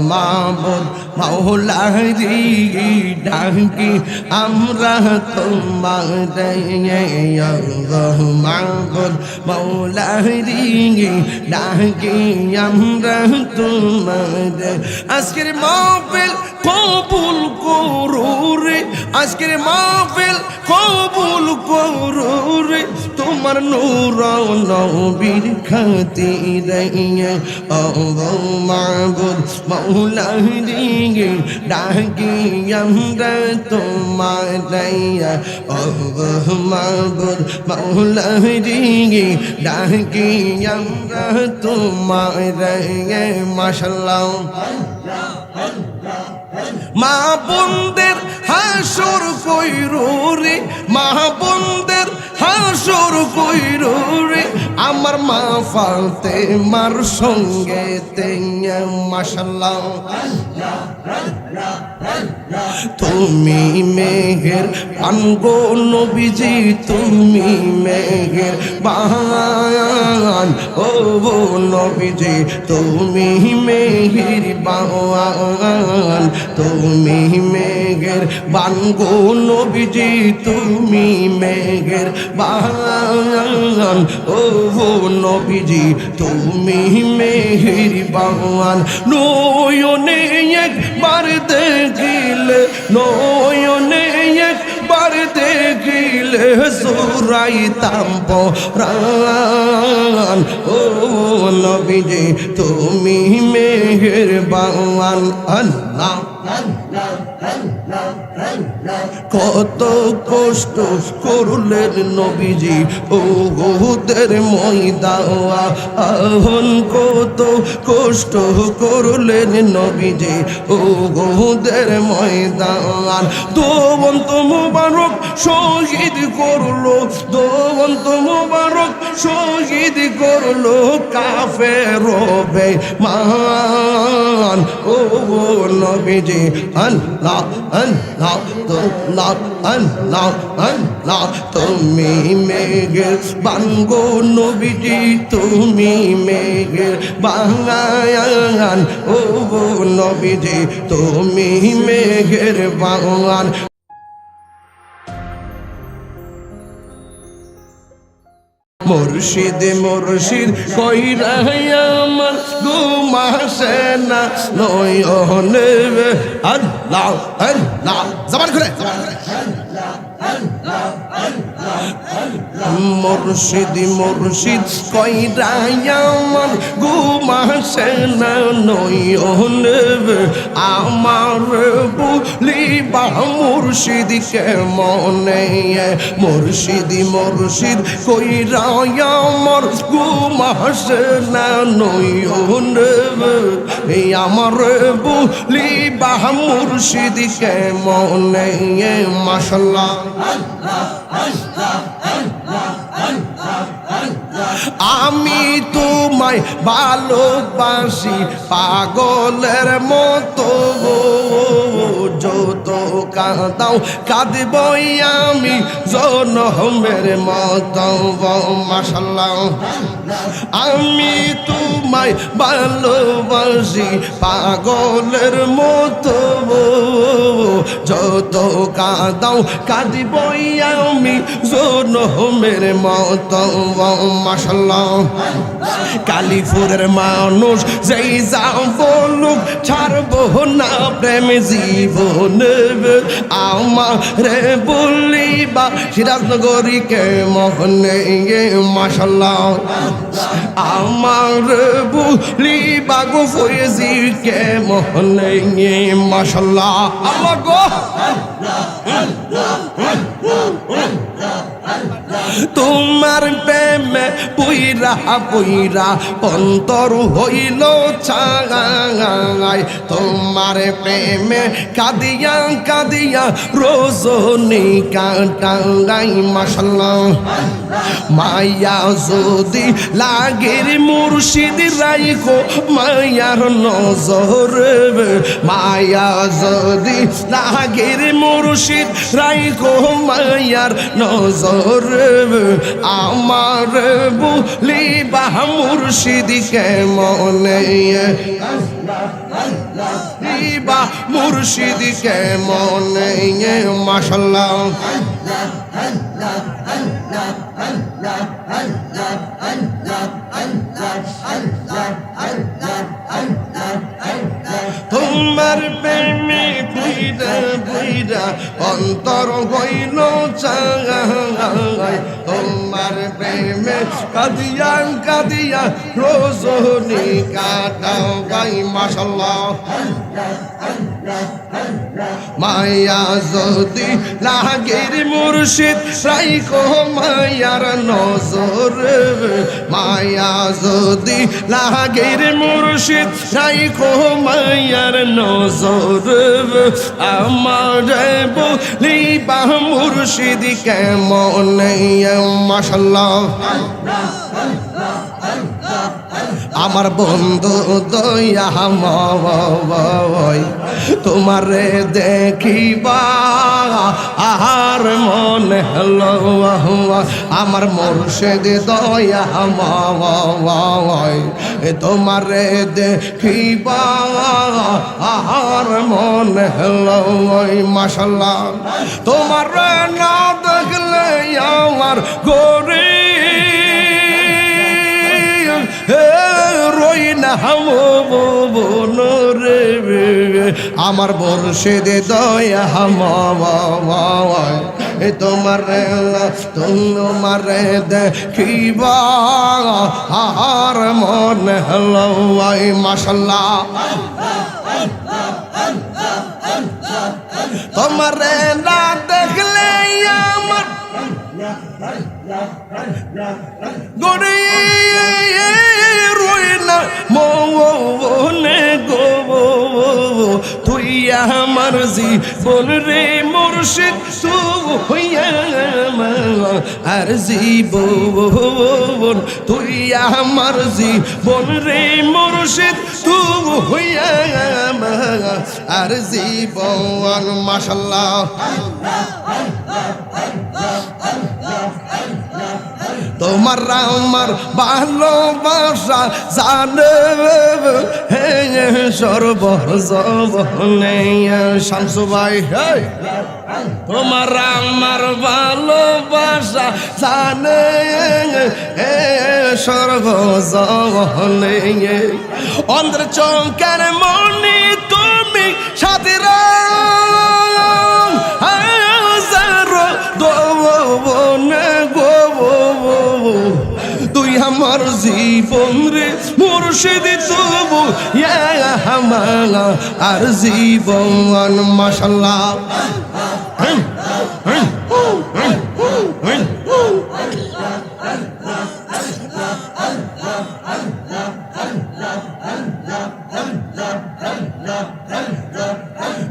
মাবুদ মাওলারি ডাকি আমরা তোমারে মাবুদ মাওলারি ডাকি আমরা তোমারে আজকের মাহফিল কবুল করো রে আজকের মাহফিল কবুল করো রে তোমার নূর নবীর খাতিরে ও মাবুদ মাওলারি ডাকি আমরা তোমারে ও মাবুদ মাওলারি ডাকি আমরা তোমারে মাশাআল্লাহ মা বোনদের হাসর কইরো রে মা বোনদের হাসর কইরো রে আমার মা ফাতেমার সঙ্গে মাশাআল্লাহ তুমি মেহের পানগো নবীজি তুমি মেহের বান ও নবীজি তুমি মেহের বান তুমি মেঘের বানগো নবীজি তুমি মেঘের বান ও নবীজি তুমি মেহের বান নয়নে একবার দেখিলে নয়নে একবার দেখিলে জুরাইতাম পরাণ ও নবীজি তুমি মেহের বান আল্লাহ কত কষ্ট করলেন নবীজি উহুদের ময়দান কত কষ্ট করলেন নবীজি উহুদের ময়দান দোবন্ত মুবারক শহীদ করলো দোবন্ত মুবারক শহীদ করলো কাফের বেঈমান ও নবীজি আল্লাহ আল্লাহ আল্লাহ আল্লাহ আল্লাহ তুমি মেঘের বানগো নবীজি তুমি মেঘের বাগান ও নবীজি তুমি মেঘের বাগান মুর্শিদ মুর্শিদ কইরা আমার ঘুম আসে না নয়নে আল্লাহ আল্লাহ জবান খুলে মুর্শিদ মুর্শিদ কইরা আমার ঘুম আসে না নয়নে আমার বলিবা মুর্শিদ কেমনে মুর্শিদ মুর্শিদ কইরা আমার ঘুম আসে না নয়নে আমার বলিবা মুর্শিদ কেমনে মাশাআল্লাহ আমি তোমায় ভালোবাসি পাগলের মতো যত কাঁদাও কাঁদবই আমি জনমের মতো মাশাআল্লাহ আমি তোমায় ভালোবাসি পাগলের মতো যত কাঁদাও কাঁদবই আমি জনমের মতো মাশাআল্লাহ কালীপুরের মানুষ যেই যা বলুক ছাড়বো না প্রেম জীবন আমারে বলিবা সিরাজনগরীকে মোহনে মাশাআল্লাহ আমার বলিবা গো ফয়েজিকে মোহনে মাশাআল্লাহ আল্লাহ গো তোমার প্রেমে পুইরা পুইরা অন্তর হইল ছাগায় তোমার প্রেমে কাঁদিয়া কাঁদিয়া রজনী কাটাই মাশাআল্লাহ মায়া যদি লাগের মুর্শিদ রাইখো মায়ার নজর মায়া যদি লাগের মুর্শিদ রাইখো মায়ার নজর আমার বলিবা মুর্শিদ কেমনে বলিবা মুর্শিদ কেমনে মাশাআল্লাহ তোমার প্রেমে বুইরা বুইরা অন্তর হইল চাই তোমার প্রেমে কাঁদিয়া কাঁদিয়া রজনী কাটাও গাই মাশাআল্লাহ মায়া যদি লাগের মুর্শিদ রাইখো মায়ার নজর মায়া যদি লাগের মুর্শিদ রাইখো মায়ার নজর আমার বলিবা মুর্শিদ কেমনে মাশাআল্লাহ আমার বন্ধু দয়াময় তোমারে দেখিবা আর মনে হলো আমার মুর্শিদ দয়াময় তোমারে দেখিবা আর মনে হলো মাশাআল্লাহ তোমারে না দেখলে আমার গরি রই না রে আমার মুর্শিদ দয়া তোমার দেখিবা আর মনে হলো মাশাআল্লাহ তোমার না দেখলে আমার গড়ে রইনা মনে গো তুই আমার জীবন রে মুর্শিদ তুই আর জীবন তুই আমার জীবন রে মুর্শিদ তুই আর জীবন মাশাআল্লাহ তোমার আমার ভালোবাসা জানে সর্বজনে শামসু ভাই তোমার আমার ভালোবাসা জানে সর্বজনে অন্ধ্র চৌকার মনি তুমি সাথীরা তুই আমার জীবন রে মুর্শিদ তবু আর জীবন মাশাআল্লাহ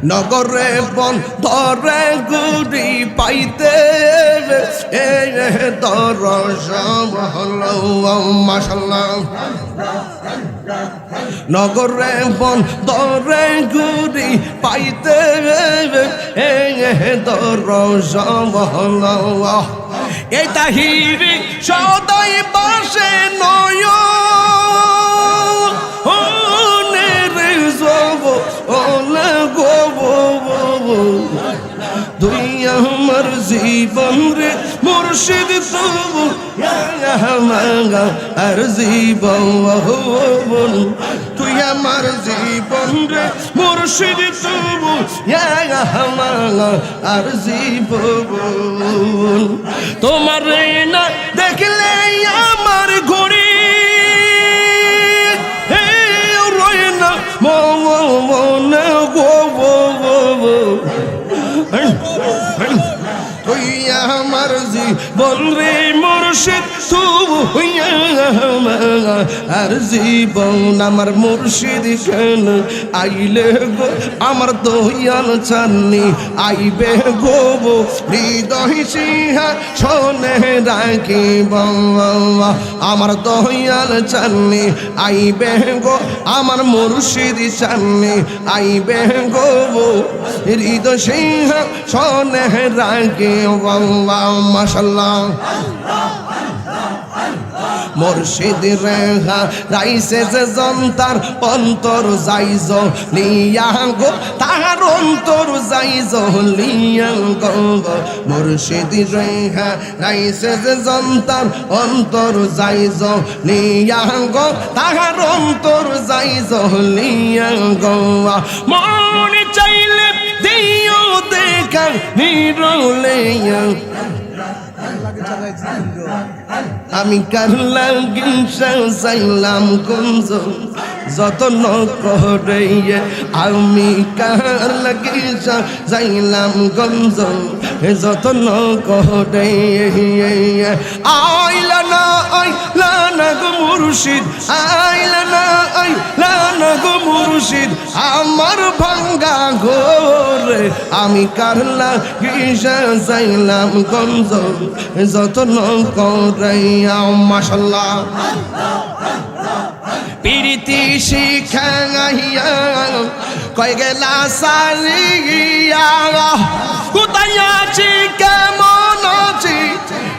নগরে বন্ধরে গুড়ি পাইতে দরজম হলো মাশাআল্লাহ নগরে বন্ধরে গুড়ি পাইতে দরজম হলো এই তাহিরি সদাই বাসে নয় তুই আমার জীবন রে মুর্শিদ তবু আর জীবন তুই আমার জীবন রে মুর্শিদ তবু আর জীবন তোমার না দেখলে আমার ঘড়ি রয় না মনে গো তুই আমার জীবন রে মুর্শিদ তুই আর জীবন আমার মুর্শিদ কেন আইলে গো আমার দয়াল চাননি আইবে গো হৃদয় সিংহা শোনে রাখিব আমার দয়াল চাননি আইবে গো আমার মুর্শিদ চাননি আইবে গো হৃদয় সিংহা শোনে রাখিব মাশাআল্লাহ মুর্শিদ রেহা রাইসে যে জন্তার অন্তর যাইজ লিয়া গো তাহার অন্তর যাইজ লিয়া গো মুর্শিদ রেহা রাইসে যে জন্তার অন্তর যাইজ লিয়া গো তাহার অন্তর যাইজ লিয়া গো মন চাইলে দিও দেখা নিরলে আমি কার লাগি চাইলাম কুঞ্জ যতন করে আমি কার লাগি চাইলাম গঞ্জ যতন করে আইলা না গো মুর্শিদ আইলা না গো মুর্শিদ আমার ভাঙ্গা ঘরে আমি কার লাগি চাইলাম গঞ্জ যতন করাইয়া মাশাআল্লাহ প্রীতি শিখাইয়া কই গেলা সারিয়া কোথায় আছি কেমন আছি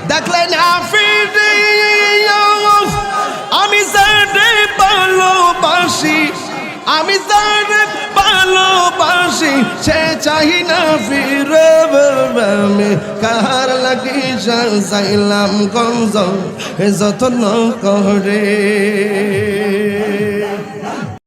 দেখলে না ফিরিয়া আমি যারে ভালোবাসি আমি যারে ভালোবাসি সে চাই না ফিরে আমি কার লাগি চাইলাম গঞ্জ যতন করে